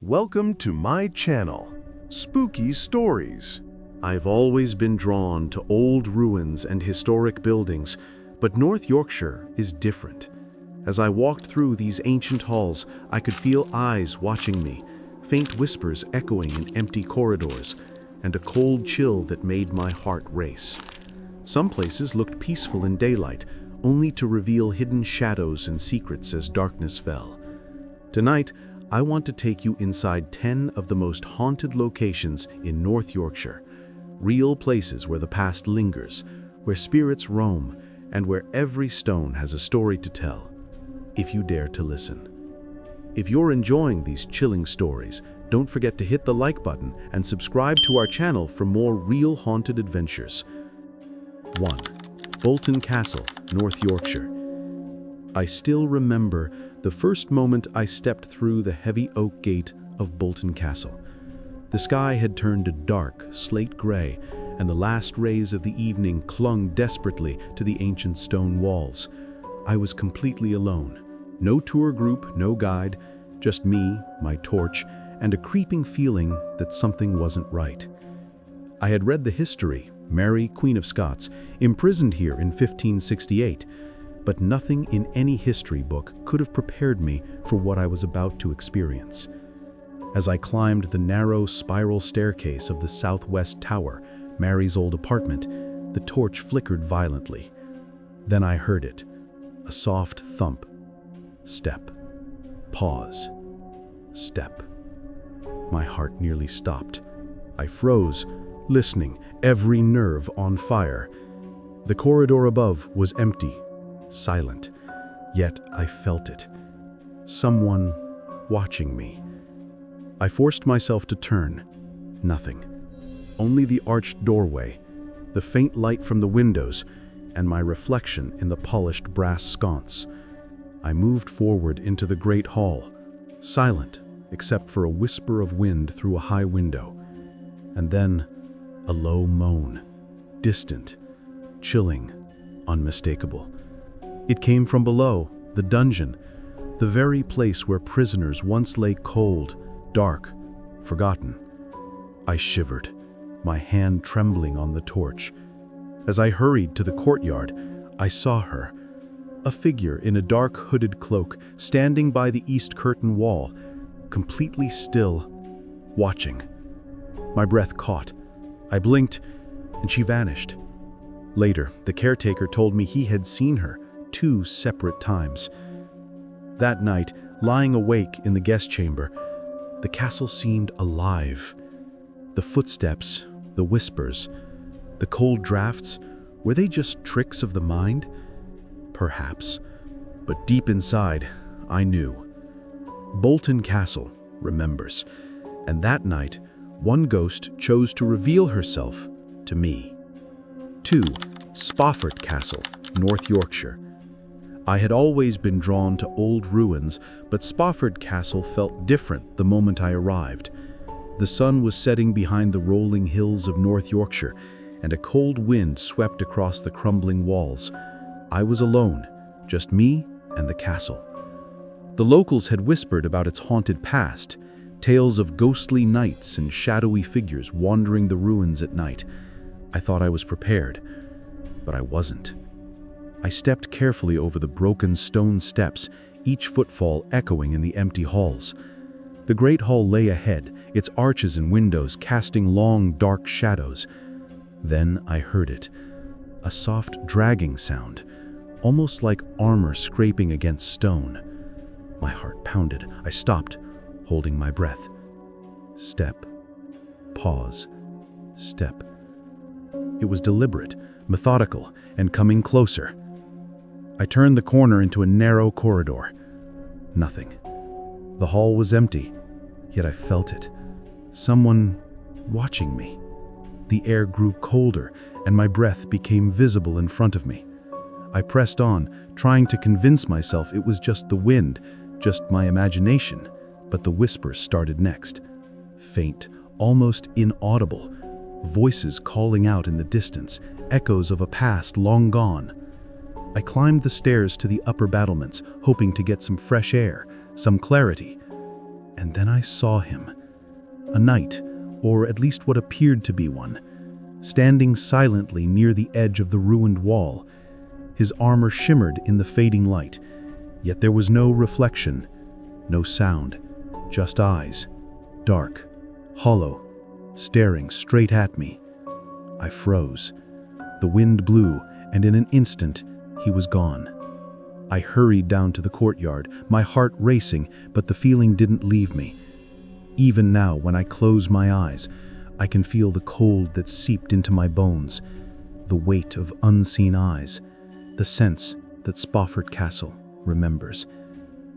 Welcome to my channel, Spooky Stories. I've always been drawn to old ruins and historic buildings, but North Yorkshire is different. As I walked through these ancient halls, I could feel eyes watching me, faint whispers echoing in empty corridors, and a cold chill that made my heart race. Some places looked peaceful in daylight, only to reveal hidden shadows and secrets as darkness fell. Tonight, I want to take you inside 10 of the most haunted locations in North Yorkshire. Real places where the past lingers, where spirits roam, and where every stone has a story to tell, if you dare to listen. If you're enjoying these chilling stories, don't forget to hit the like button and subscribe to our channel for more real haunted adventures. 1. Bolton Castle, North Yorkshire. I still remember the first moment I stepped through the heavy oak gate of Bolton Castle. The sky had turned a dark, slate gray, and the last rays of the evening clung desperately to the ancient stone walls. I was completely alone. No tour group, no guide, just me, my torch, and a creeping feeling that something wasn't right. I had read the history, Mary, Queen of Scots, imprisoned here in 1568, but nothing in any history book could have prepared me for what I was about to experience. As I climbed the narrow spiral staircase of the southwest tower, Mary's old apartment, the torch flickered violently. Then I heard it, a soft thump. Step. Pause. Step. My heart nearly stopped. I froze, listening, every nerve on fire. The corridor above was empty, silent, yet I felt it. Someone watching me. I forced myself to turn. Nothing. Only the arched doorway, the faint light from the windows, and my reflection in the polished brass sconce. I moved forward into the great hall, silent except for a whisper of wind through a high window. And then a low moan, distant, chilling, unmistakable. It came from below, the dungeon, the very place where prisoners once lay cold, dark, forgotten. I shivered, my hand trembling on the torch. As I hurried to the courtyard, I saw her, a figure in a dark hooded cloak, standing by the east curtain wall, completely still, watching. My breath caught. I blinked, and she vanished. Later, the caretaker told me he had seen her 2 separate times. That night, lying awake in the guest chamber, the castle seemed alive. The footsteps, the whispers, the cold drafts, were they just tricks of the mind? Perhaps. But deep inside, I knew. Bolton Castle remembers, and that night, one ghost chose to reveal herself to me. 2. Spofford Castle, North Yorkshire. I had always been drawn to old ruins, but Spofford Castle felt different the moment I arrived. The sun was setting behind the rolling hills of North Yorkshire, and a cold wind swept across the crumbling walls. I was alone, just me and the castle. The locals had whispered about its haunted past, tales of ghostly nights and shadowy figures wandering the ruins at night. I thought I was prepared, but I wasn't. I stepped carefully over the broken stone steps, each footfall echoing in the empty halls. The great hall lay ahead, its arches and windows casting long, dark shadows. Then I heard it, a soft dragging sound, almost like armor scraping against stone. My heart pounded. I stopped, holding my breath. Step. Pause. Step. It was deliberate, methodical, and coming closer. I turned the corner into a narrow corridor. Nothing. The hall was empty, yet I felt it. Someone watching me. The air grew colder, and my breath became visible in front of me. I pressed on, trying to convince myself it was just the wind, just my imagination, but the whispers started next. Faint, almost inaudible. Voices calling out in the distance, echoes of a past long gone. I climbed the stairs to the upper battlements, hoping to get some fresh air, some clarity. And then I saw him. A knight, or at least what appeared to be one, standing silently near the edge of the ruined wall. His armor shimmered in the fading light, yet there was no reflection, no sound, just eyes, dark, hollow, staring straight at me. I froze. The wind blew, and in an instant, he was gone. I hurried down to the courtyard, my heart racing, but the feeling didn't leave me. Even now, when I close my eyes, I can feel the cold that seeped into my bones, the weight of unseen eyes, the sense that Spofford Castle remembers.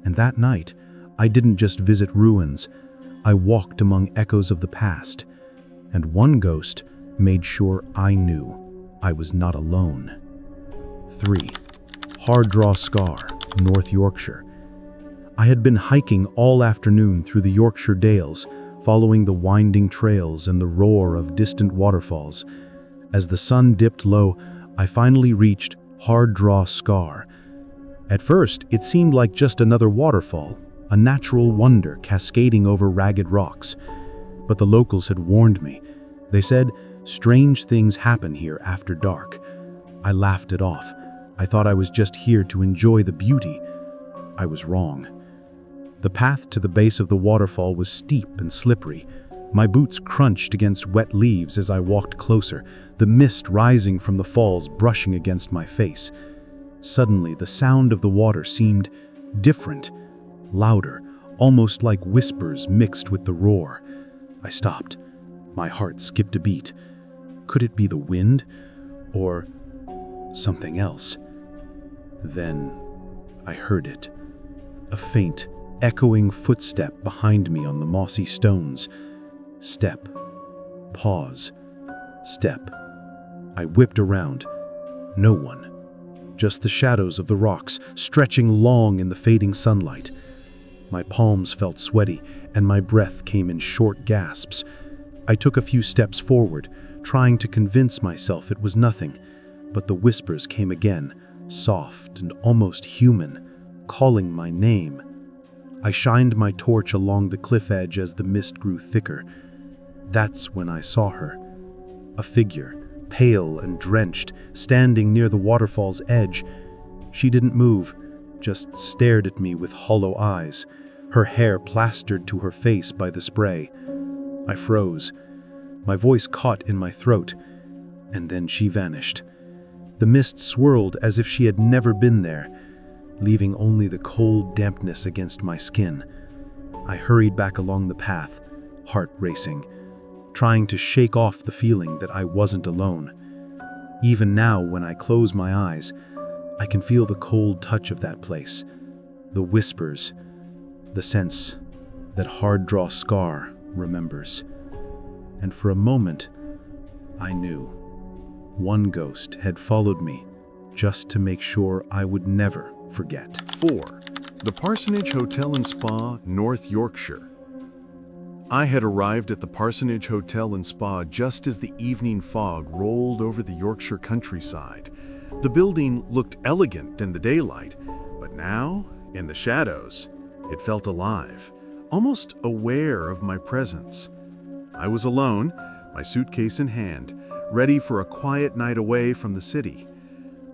And that night, I didn't just visit ruins, I walked among echoes of the past, and one ghost made sure I knew I was not alone. 3. Harddraw Scar, North Yorkshire. I had been hiking all afternoon through the Yorkshire dales, following the winding trails and the roar of distant waterfalls. As the sun dipped low, I finally reached Harddraw Scar. At first, it seemed like just another waterfall, a natural wonder cascading over ragged rocks. But the locals had warned me. They said, strange things happen here after dark. I laughed it off. I thought I was just here to enjoy the beauty. I was wrong. The path to the base of the waterfall was steep and slippery. My boots crunched against wet leaves as I walked closer, the mist rising from the falls brushing against my face. Suddenly, the sound of the water seemed different, louder, almost like whispers mixed with the roar. I stopped. My heart skipped a beat. Could it be the wind, or something else? Then I heard it. A faint, echoing footstep behind me on the mossy stones. Step. Pause. Step. I whipped around. No one. Just the shadows of the rocks, stretching long in the fading sunlight. My palms felt sweaty, and my breath came in short gasps. I took a few steps forward, trying to convince myself it was nothing, but the whispers came again, soft and almost human, calling my name. I shined my torch along the cliff edge as the mist grew thicker. That's when I saw her. A figure, pale and drenched, standing near the waterfall's edge. She didn't move, just stared at me with hollow eyes, her hair plastered to her face by the spray. I froze. My voice caught in my throat, and then she vanished. The mist swirled as if she had never been there, leaving only the cold dampness against my skin. I hurried back along the path, heart racing, trying to shake off the feeling that I wasn't alone. Even now, when I close my eyes, I can feel the cold touch of that place, the whispers, the sense that Harddraw Scar remembers. And for a moment, I knew. One ghost had followed me just to make sure I would never forget. 4. The Parsonage Hotel and Spa, North Yorkshire. I had arrived at the Parsonage Hotel and Spa just as the evening fog rolled over the Yorkshire countryside. The building looked elegant in the daylight, but now, in the shadows, it felt alive, almost aware of my presence. I was alone, my suitcase in hand, ready for a quiet night away from the city.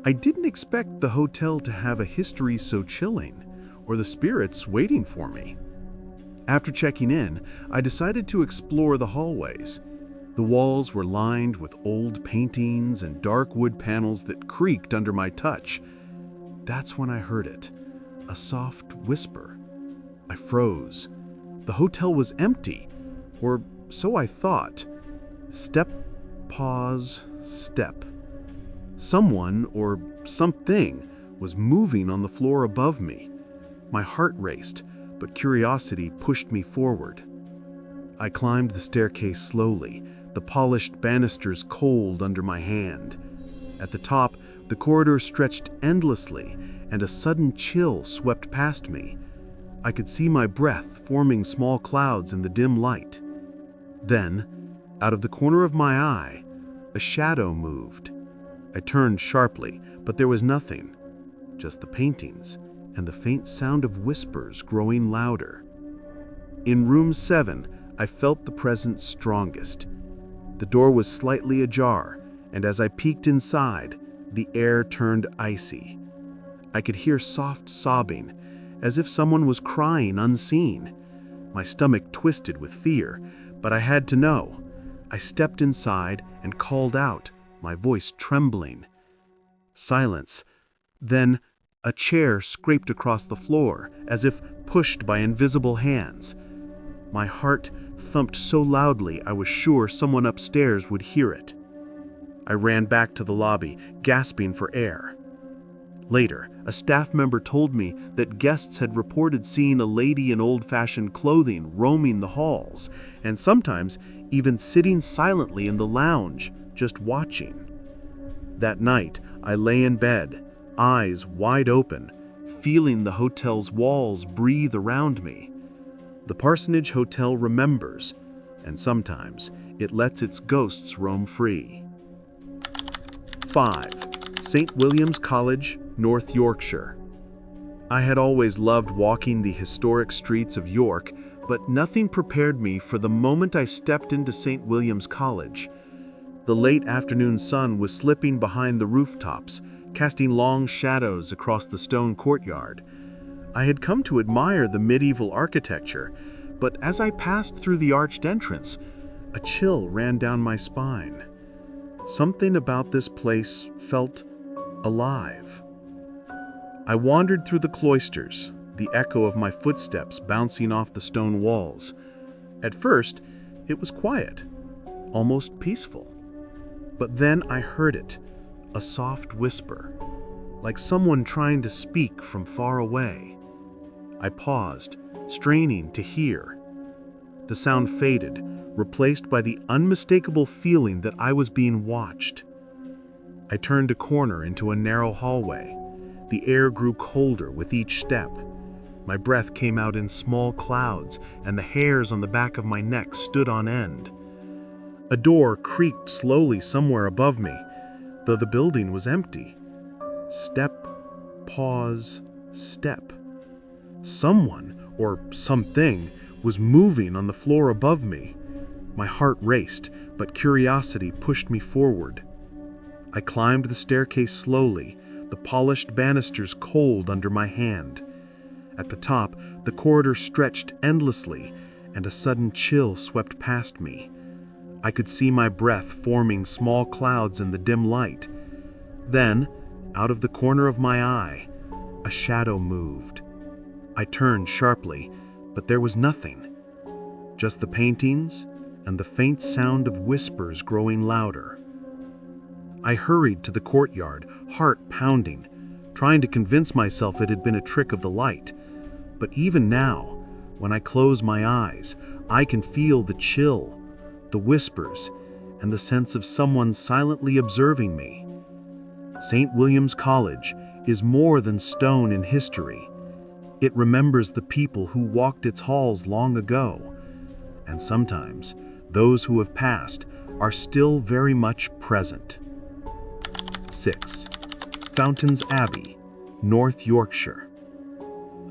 I didn't expect the hotel to have a history so chilling, or the spirits waiting for me. After checking in, I decided to explore the hallways. The walls were lined with old paintings and dark wood panels that creaked under my touch. That's when I heard it, a soft whisper. I froze. The hotel was empty, or so I thought. Step, pause, step. Someone or something was moving on the floor above me. My heart raced, but curiosity pushed me forward. I climbed the staircase slowly, the polished banisters cold under my hand. At the top, the corridor stretched endlessly, and a sudden chill swept past me. I could see my breath forming small clouds in the dim light. Then, out of the corner of my eye, a shadow moved. I turned sharply, but there was nothing, just the paintings and the faint sound of whispers growing louder. In room 7, I felt the presence strongest. The door was slightly ajar, and as I peeked inside, the air turned icy. I could hear soft sobbing, as if someone was crying unseen. My stomach twisted with fear, but I had to know. I stepped inside and called out, my voice trembling. Silence. Then, a chair scraped across the floor, as if pushed by invisible hands. My heart thumped so loudly I was sure someone upstairs would hear it. I ran back to the lobby, gasping for air. Later, a staff member told me that guests had reported seeing a lady in old-fashioned clothing roaming the halls, and sometimes even sitting silently in the lounge, just watching. That night, I lay in bed, eyes wide open, feeling the hotel's walls breathe around me. The Parsonage Hotel remembers, and sometimes it lets its ghosts roam free. 5. St. William's College, North Yorkshire. I had always loved walking the historic streets of York, but nothing prepared me for the moment I stepped into St. William's College. The late afternoon sun was slipping behind the rooftops, casting long shadows across the stone courtyard. I had come to admire the medieval architecture, but as I passed through the arched entrance, a chill ran down my spine. Something about this place felt alive. I wandered through the cloisters, the echo of my footsteps bouncing off the stone walls. At first, it was quiet, almost peaceful. But then I heard it, a soft whisper, like someone trying to speak from far away. I paused, straining to hear. The sound faded, replaced by the unmistakable feeling that I was being watched. I turned a corner into a narrow hallway. The air grew colder with each step. My breath came out in small clouds, and the hairs on the back of my neck stood on end. A door creaked slowly somewhere above me, though the building was empty. Step, pause, step. Someone, or something, was moving on the floor above me. My heart raced, but curiosity pushed me forward. I climbed the staircase slowly, the polished banisters cold under my hand. At the top, the corridor stretched endlessly, and a sudden chill swept past me. I could see my breath forming small clouds in the dim light. Then, out of the corner of my eye, a shadow moved. I turned sharply, but there was nothing. Just the paintings and the faint sound of whispers growing louder. I hurried to the courtyard, heart pounding, trying to convince myself it had been a trick of the light. But even now, when I close my eyes, I can feel the chill, the whispers, and the sense of someone silently observing me. St. William's College is more than stone in history. It remembers the people who walked its halls long ago, and sometimes those who have passed are still very much present. 6. Fountains Abbey, North Yorkshire.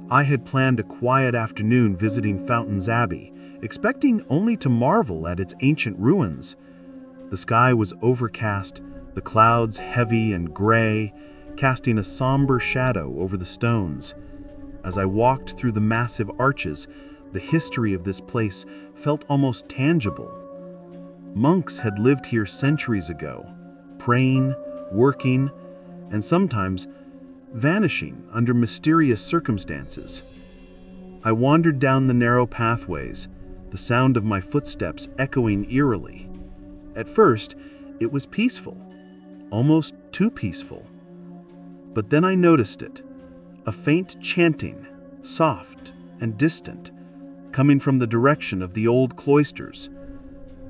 I had planned a quiet afternoon visiting Fountains Abbey, expecting only to marvel at its ancient ruins. The sky was overcast, the clouds heavy and gray, casting a somber shadow over the stones. As I walked through the massive arches, the history of this place felt almost tangible. Monks had lived here centuries ago, praying, working, and sometimes vanishing under mysterious circumstances. I wandered down the narrow pathways, the sound of my footsteps echoing eerily. At first, it was peaceful, almost too peaceful. But then I noticed it, a faint chanting, soft and distant, coming from the direction of the old cloisters.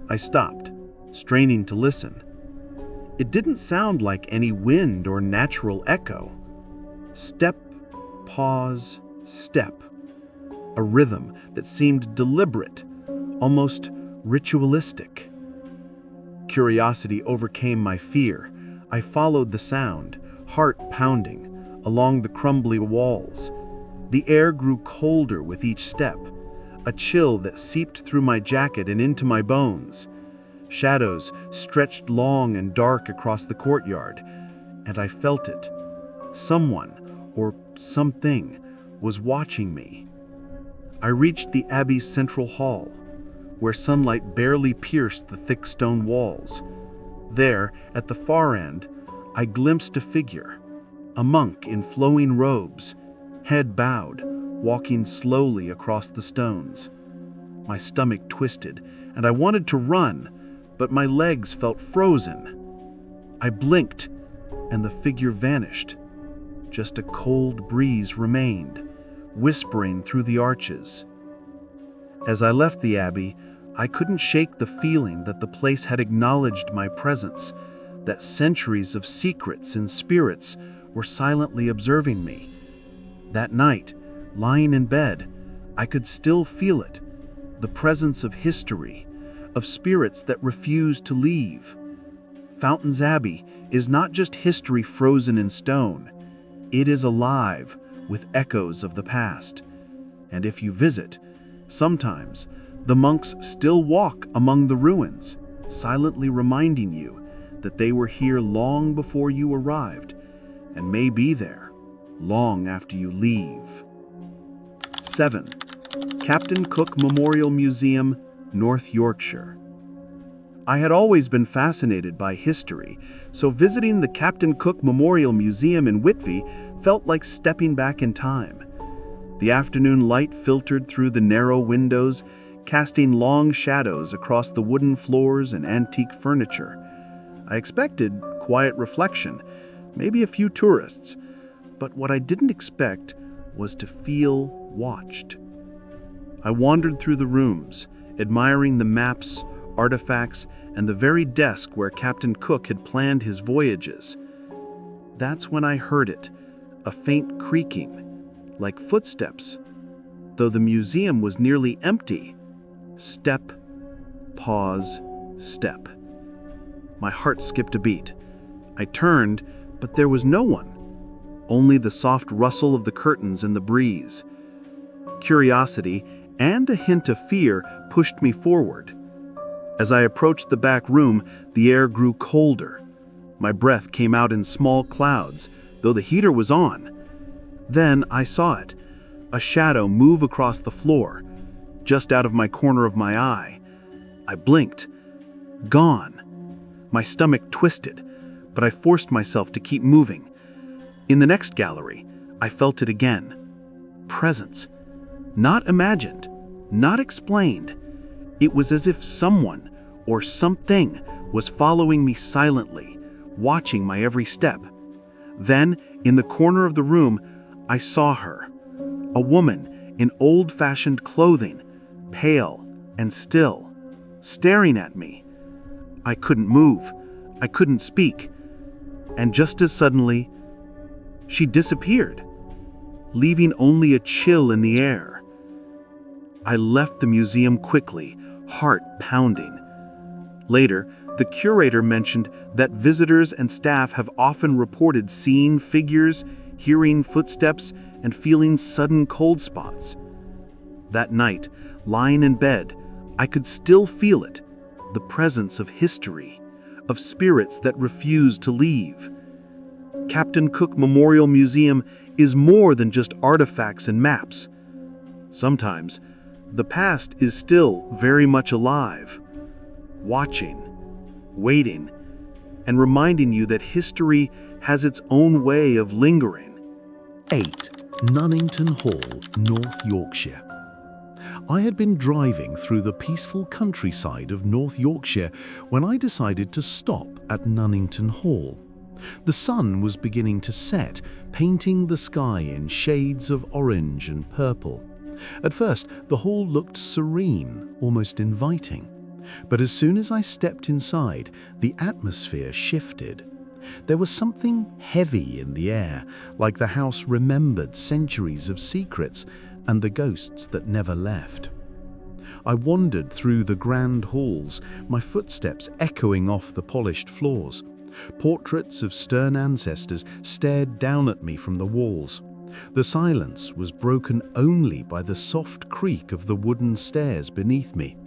I stopped, straining to listen. It didn't sound like any wind or natural echo. Step, pause, step. A rhythm that seemed deliberate, almost ritualistic. Curiosity overcame my fear. I followed the sound, heart pounding, along the crumbly walls. The air grew colder with each step. a chill that seeped through my jacket and into my bones. Shadows stretched long and dark across the courtyard, and I felt it. Someone, or something, was watching me. I reached the Abbey's central hall, where sunlight barely pierced the thick stone walls. There, at the far end, I glimpsed a figure, a monk in flowing robes, head bowed, walking slowly across the stones. My stomach twisted, and I wanted to run, but my legs felt frozen. I blinked, and the figure vanished. Just a cold breeze remained, whispering through the arches. As I left the Abbey, I couldn't shake the feeling that the place had acknowledged my presence, that centuries of secrets and spirits were silently observing me. That night, lying in bed, I could still feel it, the presence of history, of spirits that refused to leave. Fountains Abbey is not just history frozen in stone. It is alive with echoes of the past. And if you visit, sometimes the monks still walk among the ruins, silently reminding you that they were here long before you arrived, and may be there long after you leave. 7. Captain Cook Memorial Museum, North Yorkshire. I had always been fascinated by history, so visiting the Captain Cook Memorial Museum in Whitby felt like stepping back in time. The afternoon light filtered through the narrow windows, casting long shadows across the wooden floors and antique furniture. I expected quiet reflection, maybe a few tourists, but what I didn't expect was to feel watched. I wandered through the rooms, admiring the maps, artifacts, and the very desk where Captain Cook had planned his voyages. That's when I heard it, a faint creaking, like footsteps, though the museum was nearly empty. Step, pause, step. My heart skipped a beat. I turned, but there was no one, only the soft rustle of the curtains in the breeze. Curiosity and a hint of fear pushed me forward. As I approached the back room, the air grew colder. My breath came out in small clouds, though the heater was on. Then I saw it, a shadow move across the floor, just out of my corner of my eye. I blinked. Gone. My stomach twisted, but I forced myself to keep moving. In the next gallery, I felt it again. Presence. Not imagined, not explained. It was as if someone or something was following me silently, watching my every step. Then, in the corner of the room, I saw her. A woman in old-fashioned clothing, pale and still, staring at me. I couldn't move. I couldn't speak. And just as suddenly, she disappeared, leaving only a chill in the air. I left the museum quickly, heart pounding. Later, the curator mentioned that visitors and staff have often reported seeing figures, hearing footsteps, and feeling sudden cold spots. That night, lying in bed, I could still feel it, the presence of history, of spirits that refuse to leave. Captain Cook Memorial Museum is more than just artifacts and maps. Sometimes, the past is still very much alive, watching, waiting, and reminding you that history has its own way of lingering. 8. Nunnington Hall, North Yorkshire. I had been driving through the peaceful countryside of North Yorkshire when I decided to stop at Nunnington Hall. The sun was beginning to set, painting the sky in shades of orange and purple. At first, the hall looked serene, almost inviting. But as soon as I stepped inside, the atmosphere shifted. There was something heavy in the air, like the house remembered centuries of secrets and the ghosts that never left. I wandered through the grand halls, my footsteps echoing off the polished floors. Portraits of stern ancestors stared down at me from the walls. The silence was broken only by the soft creak of the wooden stairs beneath me.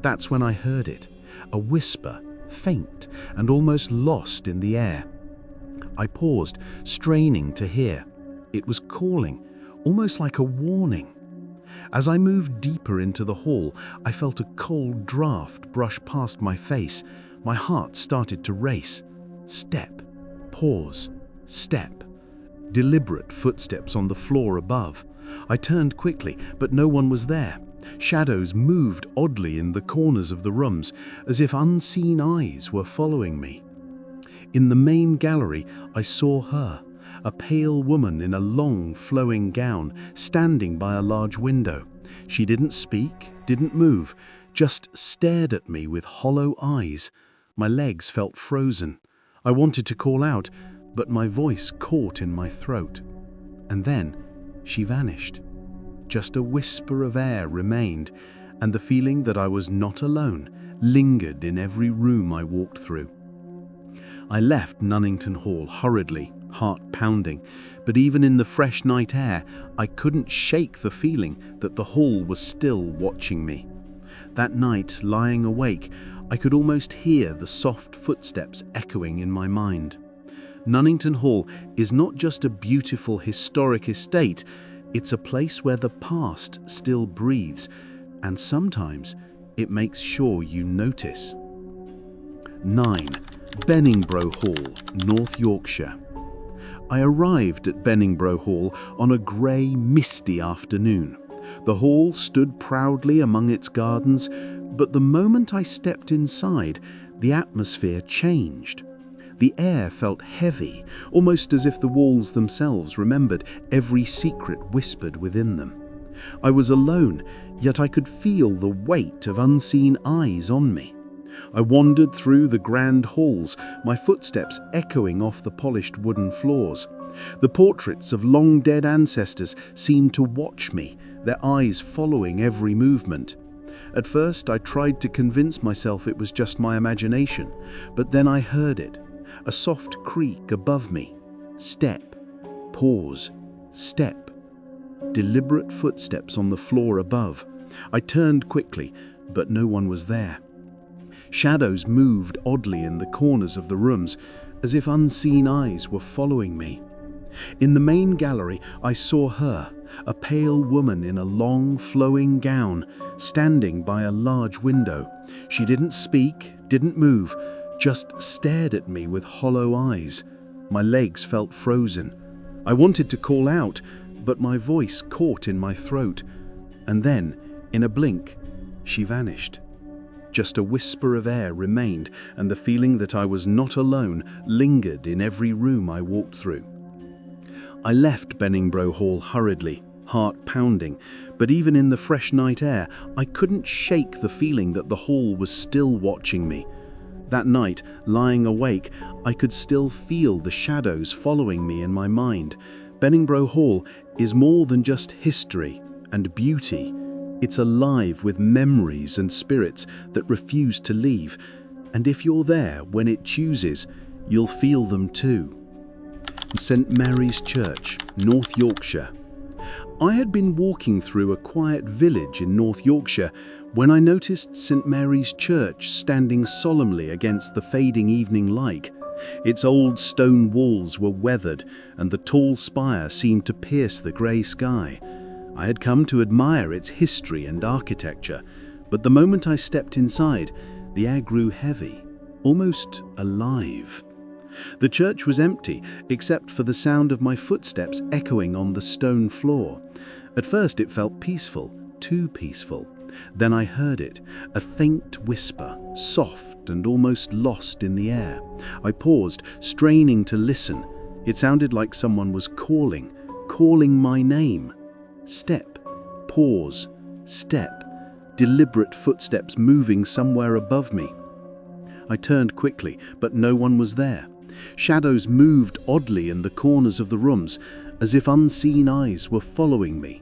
That's when I heard it, a whisper, faint and almost lost in the air. I paused, straining to hear. It was calling, almost like a warning. As I moved deeper into the hall, I felt a cold draft brush past my face. My heart started to race. Step, pause, step. Deliberate footsteps on the floor above. I turned quickly, but no one was there. Shadows moved oddly in the corners of the rooms, as if unseen eyes were following me. In the main gallery, I saw her, a pale woman in a long, flowing gown, standing by a large window. She didn't speak, didn't move, just stared at me with hollow eyes. My legs felt frozen. I wanted to call out, but my voice caught in my throat. And then she vanished. Just a whisper of air remained, and the feeling that I was not alone lingered in every room I walked through. I left Nunnington Hall hurriedly, heart pounding, but even in the fresh night air, I couldn't shake the feeling that the hall was still watching me. That night, lying awake, I could almost hear the soft footsteps echoing in my mind. Nunnington Hall is not just a beautiful historic estate, it's a place where the past still breathes, and sometimes it makes sure you notice. 9. Benningbro Hall, North Yorkshire. I arrived at Benningbro Hall on a grey, misty afternoon. The hall stood proudly among its gardens, but the moment I stepped inside, the atmosphere changed. The air felt heavy, almost as if the walls themselves remembered every secret whispered within them. I was alone, yet I could feel the weight of unseen eyes on me. I wandered through the grand halls, my footsteps echoing off the polished wooden floors. The portraits of long-dead ancestors seemed to watch me, their eyes following every movement. At first, I tried to convince myself it was just my imagination, but then I heard it, a soft creak above me. Step, pause, step. Deliberate footsteps on the floor above. I turned quickly, but no one was there. Shadows moved oddly in the corners of the rooms, as if unseen eyes were following me. In the main gallery, I saw her, a pale woman in a long, flowing gown, standing by a large window. She didn't speak, didn't move, just stared at me with hollow eyes. My legs felt frozen. I wanted to call out, but my voice caught in my throat. And then, in a blink, she vanished. Just a whisper of air remained, and the feeling that I was not alone lingered in every room I walked through. I left Benningbro Hall hurriedly, heart pounding, but even in the fresh night air, I couldn't shake the feeling that the hall was still watching me. That night, lying awake, I could still feel the shadows following me in my mind. Benningbro Hall is more than just history and beauty. It's alive with memories and spirits that refuse to leave. And if you're there when it chooses, you'll feel them too. St. Mary's Church, North Yorkshire. I had been walking through a quiet village in North Yorkshire when I noticed St. Mary's Church standing solemnly against the fading evening light. Its old stone walls were weathered, and the tall spire seemed to pierce the grey sky. I had come to admire its history and architecture, but the moment I stepped inside, the air grew heavy, almost alive. The church was empty, except for the sound of my footsteps echoing on the stone floor. At first it felt peaceful, too peaceful. Then I heard it, a faint whisper, soft and almost lost in the air. I paused, straining to listen. It sounded like someone was calling my name. Step, pause, step, deliberate footsteps moving somewhere above me. I turned quickly, but no one was there. Shadows moved oddly in the corners of the rooms, as if unseen eyes were following me.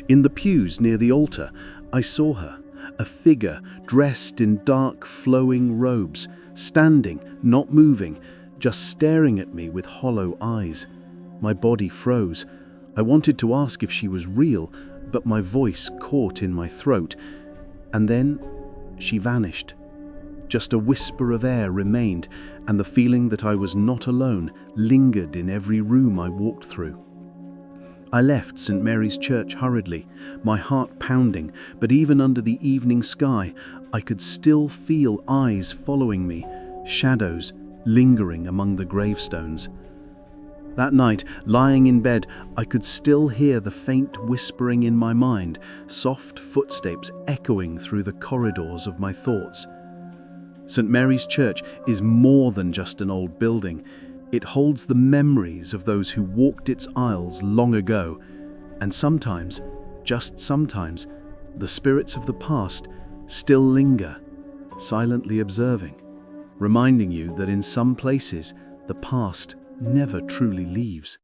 In the pews near the altar, I saw her, a figure dressed in dark flowing robes, standing, not moving, just staring at me with hollow eyes. My body froze. I wanted to ask if she was real, but my voice caught in my throat. And then she vanished. Just a whisper of air remained, and the feeling that I was not alone lingered in every room I walked through. I left St. Mary's Church hurriedly, my heart pounding, but even under the evening sky, I could still feel eyes following me, shadows lingering among the gravestones. That night, lying in bed, I could still hear the faint whispering in my mind, soft footsteps echoing through the corridors of my thoughts. St. Mary's Church is more than just an old building. It holds the memories of those who walked its aisles long ago, and sometimes, just sometimes, the spirits of the past still linger, silently observing, reminding you that in some places the past never truly leaves.